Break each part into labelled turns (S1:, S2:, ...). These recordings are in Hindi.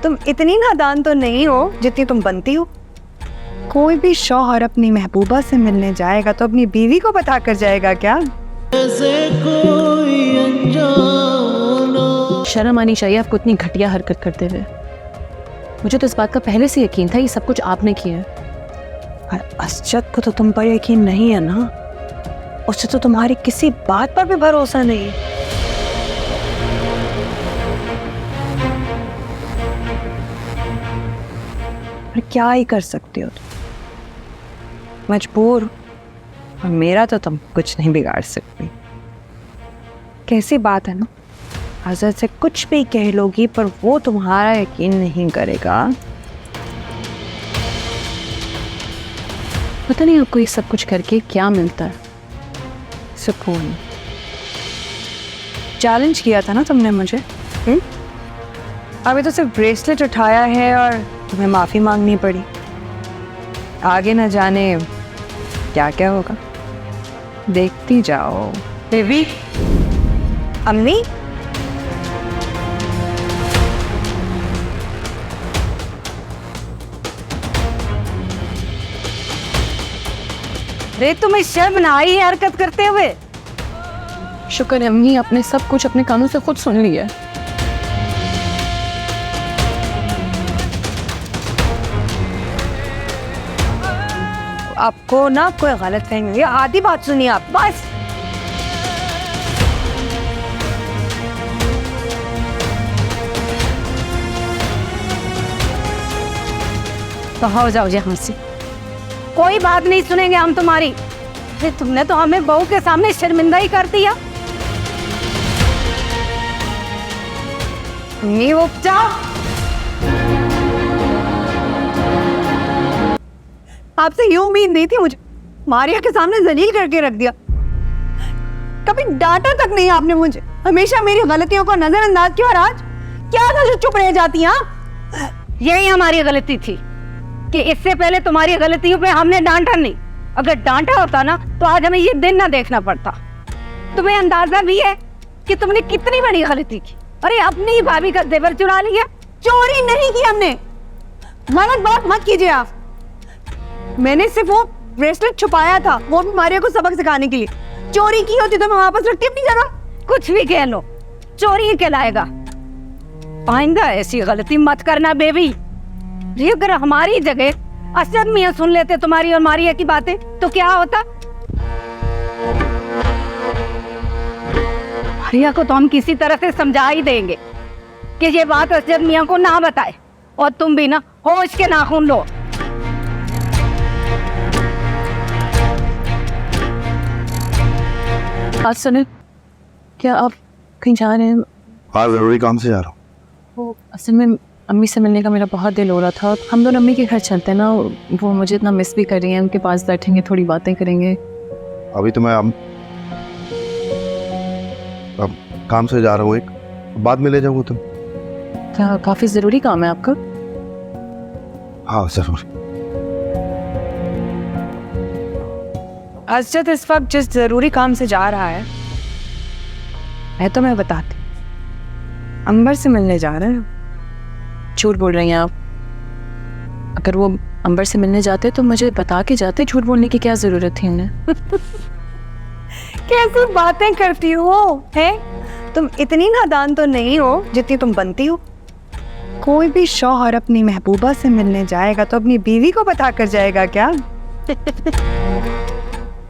S1: तुम इतनी नादान तो नहीं हो जितनी तुम बनती हो। कोई भी शौहर अपनी महबूबा से मिलने जाएगा तो अपनी बीवी को बता कर जाएगा क्या?
S2: शर्म आनी चाहिए आपको इतनी घटिया हरकत करते हुए। मुझे तो इस बात का पहले से यकीन था ये सब कुछ आपने किया है।
S1: असजद को तो तुम पर यकीन नहीं है ना? उसे तो तुम्हारी किसी बात पर भी भरोसा नहीं। पर क्या ही कर सकते हो तुम, मजबूर। और मेरा तो तुम कुछ नहीं बिगाड़ सकती। कैसी बात है ना, हजरत से कुछ भी कह लोगी पर वो तुम्हारा यकीन नहीं करेगा।
S2: पता नहीं आपको ये सब कुछ करके क्या मिलता है?
S1: सुकून। चैलेंज किया था ना तुमने मुझे। अभी तो सिर्फ ब्रेसलेट उठाया है और तुम्हें माफी मांगनी पड़ी। आगे न जाने क्या क्या होगा, देखती जाओ। बेबी, अम्मी, रे तुम्हें शर्म ना आई है हरकत करते हुए?
S2: शुक्र है अम्मी, आपने सब कुछ अपने कानों से खुद सुन लिया।
S1: आपको ना कोई गलत फहमी हुई है, आधी बात सुनिए आप बस। तो हो जाओ यहाँ से, कोई बात नहीं सुनेंगे हम तुम्हारी। तुमने तो हमें बहू के सामने शर्मिंदा ही कर दिया। ये वो आपसे ये उम्मीद नहीं थी मुझे, मारिया के सामने जलील करके रख दिया। कभी डांटा तक नहीं आपने मुझे, हमेशा मेरी गलतियों को नजरअंदाज किया। और आज क्या था जो चुप रह जाती हैं? यही हमारी गलती थी कि इससे पहले तुम्हारी गलतियों पे हमने डांटा नहीं। अगर डांटा होता ना तो आज हमें ये दिन ना देखना पड़ता। तुम्हें अंदाजा भी है कि तुमने कितनी बड़ी गलती की। अरे अपनी भाभी का जेवर चुरा लिया। चोरी नहीं की हमने, गलत बात मत कीजिए आप। मैंने सिर्फ वो ब्रेसलेट छुपाया था, वो भी मारिया को सबक सिखाने के लिए। चोरी की होती तो मैं वापस रखती अपनी जगह। कुछ भी कह लो, चोरी ही कहलाएगा। आइंदा ऐसी गलती मत करना बेबी। अगर हमारी जगह असद मियां सुन लेते तुम्हारी और मारिया की बातें तो क्या होता? मारिया को तो हम किसी तरह से समझा ही देंगे कि ये बात असद मियां को ना बताए। और तुम भी ना होश के नाखून लो।
S2: आज सुने, क्या आप कहीं जा रहे हैं?
S3: हाँ, जरूरी काम से जा रहा हूँ।
S2: वो असल में अम्मी से मिलने का मेरा बहुत दिल हो रहा था। हम दोनों अम्मी के घर चलते हैं ना, वो मुझे इतना मिस भी कर रही हैं। उनके पास बैठेंगे, थोड़ी बातें करेंगे।
S3: अभी तो मैं अब काम से जा रहा हूँ, एक बाद में ले जाऊँगा तुम।
S2: क्या काफ़ी ज़रूरी काम है आपका?
S3: हाँ जरूर।
S1: असजद इस वक्त जिस जरूरी काम से जा रहा है मैं तुम्हें बताती। अंबर से मिलने जा रहे हैं।
S2: झूठ बोल रही हैं आप। अगर वो अंबर से मिलने जाते तो मुझे बता के जाते। झूठ बोलने की क्या ज़रूरत थी उन्हें?
S1: कैसी बातें करती हो है? तुम इतनी नादान तो नहीं हो जितनी तुम बनती हो। कोई भी शौहर अपनी महबूबा से मिलने जाएगा तो अपनी बीवी को बता कर जाएगा क्या?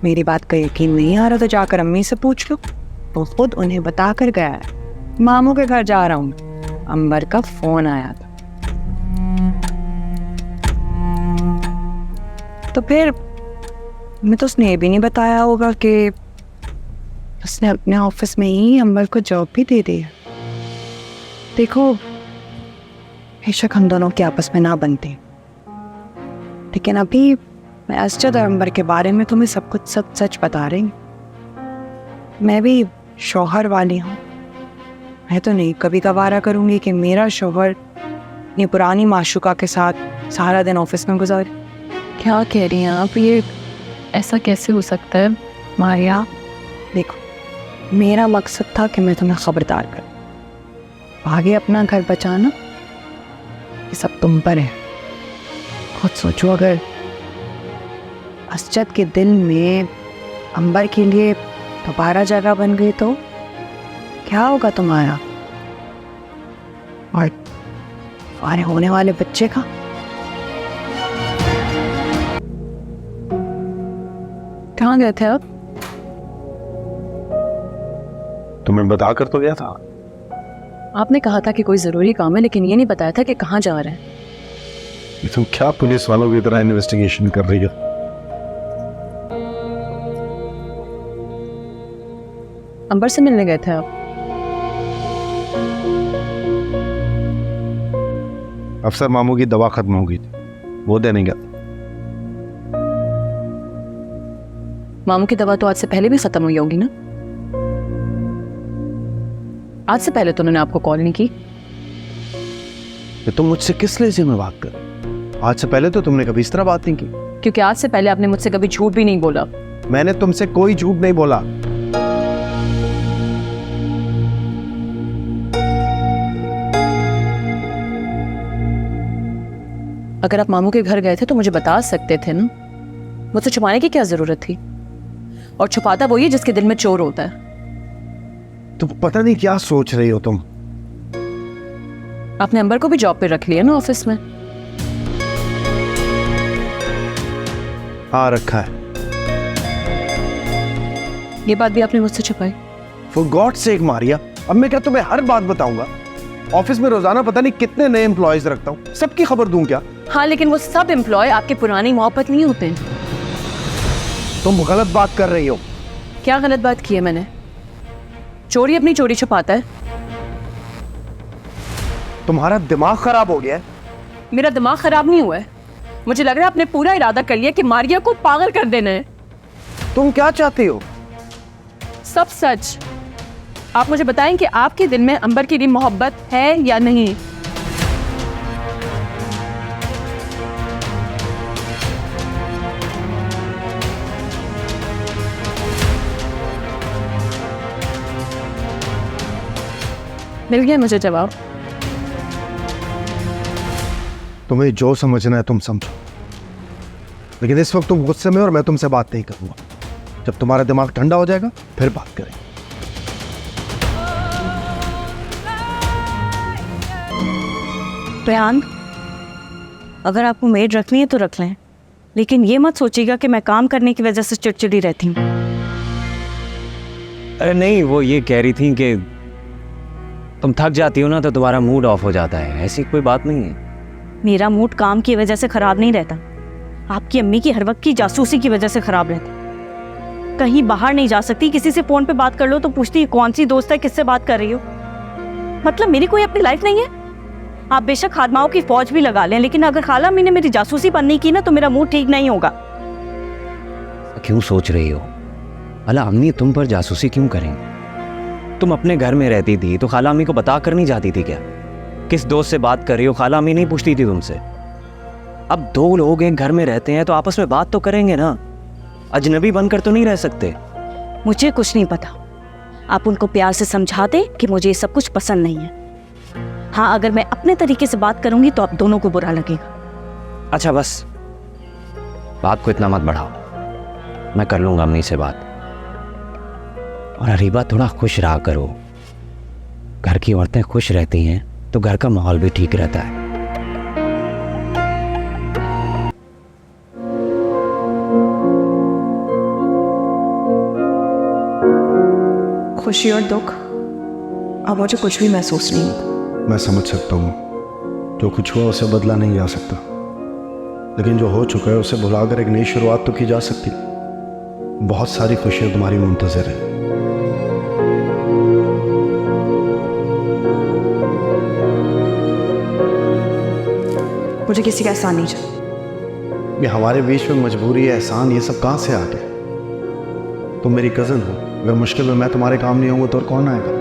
S1: मेरी बात का यकीन नहीं आ रहा तो जाकर अम्मी से पूछ लो। तो खुद उन्हें बता कर गया है। मामू के घर जा रहा हूँ, अंबर का फोन आया था। तो फिर मैं तो उसने ये भी नहीं बताया होगा कि उसने अपने ऑफिस में ही अंबर को जॉब भी दे दी है। देखो, बेशक हम दोनों के आपस में ना बनते, लेकिन अभी मैं असजद और अंबर के बारे में तुम्हें सब कुछ सच बता रही हूँ। मैं भी शौहर वाली हूँ। मैं तो नहीं कभी गवारा करूँगी कि मेरा शौहर अपनी पुरानी माशूका के साथ सारा दिन ऑफिस में गुजारे।
S2: क्या कह रही हैं आप? ये ऐसा कैसे हो सकता है?
S1: मारिया, देखो, मेरा मकसद था कि मैं तुम्हें खबरदार करूँ। आगे अपना घर बचाना ये सब तुम पर है। खुद सोचो, अगर असजद के दिल में अंबर के लिए दोबारा जगह बन गई तो क्या होगा तुम्हारा और तुम्हारे होने वाले बच्चे का?
S2: कहाँ गए थे आप?
S3: तुम्हें बता कर तो गया था।
S2: आपने कहा था कि कोई ज़रूरी काम है, लेकिन ये नहीं बताया था कि कहाँ जा रहे हैं।
S3: तुम क्या पुलिस वालों की तरह इन्वेस्टिगेशन कर रही हो?
S2: अंबर से मिलने गए थे आप?
S3: अफसर मामू की दवा खत्म हो गई थी, वो देने गया।
S2: मामू की दवा तो आज से पहले भी खत्म हुई होगी ना? आज से पहले तो उन्होंने आपको कॉल नहीं की।
S3: तुम मुझसे किस लहजे में बात कर? आज से पहले तो तुमने कभी इस तरह बात नहीं की।
S2: क्योंकि आज से पहले आपने मुझसे कभी झूठ भी नहीं बोला।
S3: मैंने तुमसे कोई झूठ नहीं बोला।
S2: अगर आप मामू के घर गए थे तो मुझे बता सकते थे ना, मुझसे छुपाने की क्या जरूरत थी? और छुपाता वही है जिसके दिल में चोर होता है।
S3: तुम पता नहीं क्या सोच रही हो तुम।
S2: आपने अंबर को भी जॉब पे रख लिया ना ऑफिस में?
S3: हाँ रखा है।
S2: ये बात भी आपने मुझसे छुपाई।
S3: For God's sake मारिया, अब मैं क्या तुम्हें हर बात बताऊंगा? ऑफिस में रोजाना पता नहीं कितने नए एम्प्लॉयज रखता हूँ, सबकी खबर दूं क्या?
S2: हाँ, लेकिन वो सब एम्प्लॉय आपके पुरानी मोहब्बत नहीं होते हैं।
S3: तुम गलत बात कर रही हो।
S2: क्या गलत बात की है मैंने? चोरी अपनी चोरी छुपाता है।
S3: तुम्हारा दिमाग खराब हो गया है।
S2: मेरा दिमाग खराब नहीं हुआ है, मुझे लग रहा है आपने पूरा इरादा कर लिया कि मारिया को पागल कर देना है।
S3: तुम क्या चाहती हो?
S2: सब सच। आप मुझे बताएं कि आपके दिल में अंबर के लिए मोहब्बत है या नहीं? मिल गया मुझे जवाब।
S3: तुम्हें जो समझना है तुम समझो, लेकिन इस वक्त तुम गुस्से में हो और मैं तुमसे बात नहीं करूंगा। जब तुम्हारा दिमाग ठंडा हो जाएगा फिर बात करेंगे।
S4: रेहान, अगर आपको मेड रखनी है तो रख लें, लेकिन ये मत सोचिएगा कि मैं काम करने की वजह से चिड़चिड़ी रहती हूँ।
S5: अरे नहीं, वो ये कह रही थी कि तुम थक जाती हो ना तो तुम्हारा मूड ऑफ हो जाता है। ऐसी कोई बात नहीं है।
S4: मेरा मूड काम की वजह से खराब नहीं रहता, आपकी अम्मी की हर वक्त की जासूसी की वजह से खराब रहता। कहीं बाहर नहीं जा सकती, किसी से फोन पे बात कर लो तो पूछती है कौन सी दोस्त है, किससे बात कर रही हो। मतलब मेरी कोई अपनी लाइफ नहीं है। आप बेशक खादमाओं की फौज भी लगा लें, लेकिन अगर खाला अम्मी ने मेरी जासूसी बननी की ना तो मेरा मूड ठीक नहीं होगा।
S5: क्यों सोच रही हो? भला अम्मी तुम पर जासूसी क्यों करेंगे? तुम अपने घर में रहती थी तो खाला अम्मी को बता कर नहीं जाती थी क्या? किस दोस्त से बात कर रही हो खाला अम्मी नहीं पूछती थी तुमसे? अब दो लोग एक घर में रहते हैं तो आपस में बात तो करेंगे ना, अजनबी बनकर तो नहीं रह सकते।
S4: मुझे कुछ नहीं पता, आप उनको प्यार से समझा दें कि मुझे ये सब कुछ पसंद नहीं है। हाँ, अगर मैं अपने तरीके से बात करूंगी तो आप दोनों को बुरा लगेगा।
S5: अच्छा बस, बात को इतना मत बढ़ाओ, मैं कर लूंगा अम्मी से बात। और अरीबा, थोड़ा खुश रहा करो। घर की औरतें खुश रहती हैं तो घर का माहौल भी ठीक रहता है।
S1: खुशी और दुख अब मुझे कुछ भी महसूस नहीं होता।
S3: मैं समझ सकता हूँ, जो कुछ हुआ उसे बदला नहीं जा सकता, लेकिन जो हो चुका है उसे भुलाकर एक नई शुरुआत तो की जा सकती। बहुत सारी खुशियाँ तुम्हारी मुंतज़िर है।
S1: मुझे किसी का एहसान नहीं चाहिए।
S3: ये हमारे बीच में मजबूरी है, एहसान, ये सब कहाँ से आ गया? तुम मेरी कज़न हो, अगर मुश्किल में मैं तुम्हारे काम नहीं होऊंगा तो और कौन आएगा?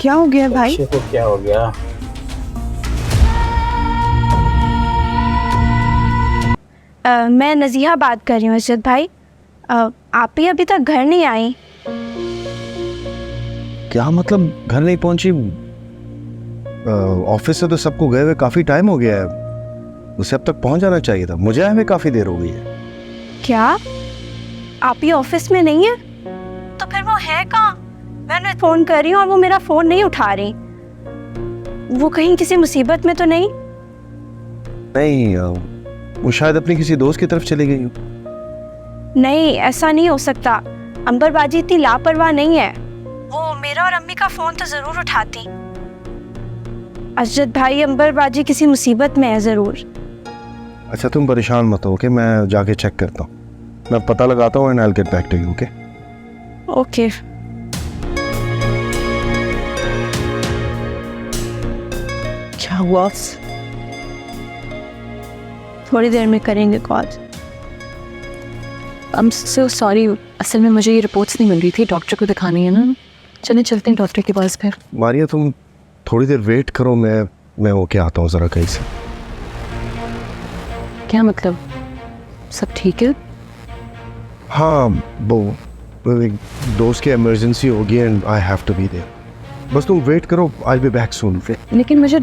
S1: क्या हो गया भाई?
S6: को क्या हो गया? मैं नज़ीहा बात कर रही हूँ अर्शद भाई। आप ही अभी तक घर नहीं आई।
S3: क्या मतलब घर नहीं पहुंची? ऑफिस से तो सबको गए हुए काफ़ी टाइम हो गया है, उसे अब तक पहुंच जाना चाहिए था। मुझे आए हुए काफ़ी देर हो गई है।
S6: क्या आप ही ऑफिस में नहीं है? तो फिर वो है कहाँ? मैंने फ़ोन कर रही हूँ और वो मेरा फ़ोन नहीं उठा रही। वो कहीं किसी मुसीबत में तो नहीं?
S3: नहीं, वो शायद अपनी किसी दोस्त की तरफ चली गई हो।
S6: नहीं, ऐसा नहीं हो सकता। अंबर बाजी इतनी लापरवाह नहीं है। वो मेरा और अम्मी का फ़ोन तो ज़रूर उठाती। अजद भाई, अंबर बाजी किसी मुसीबत में है ज़रूर।
S3: अच्छा तुम परेशान मत हो, ओके? मैं जाके चेक करता हूँ, मैं पता लगाता हूँ and I will get back to you, okay?
S6: Okay.
S2: क्या हुआ?
S6: थोड़ी देर में करेंगे कॉल।
S2: I'm so sorry, असल में मुझे ये रिपोर्ट्स नहीं मिल रही थी, डॉक्टर को दिखानी है ना। चलें चलते हैं डॉक्टर के पास फिर।
S3: मारिया तुम थोड़ी देर वेट करो, मैं होके आता हूँ ज़रा कहीं से।
S2: क्या मतलब, सब ठीक है?
S3: हाँ, वो एक दोस्त की इमरजेंसी होगी and I have to be there. बस तुम वेट करो, I will be back soon.
S2: लेकिन मुझे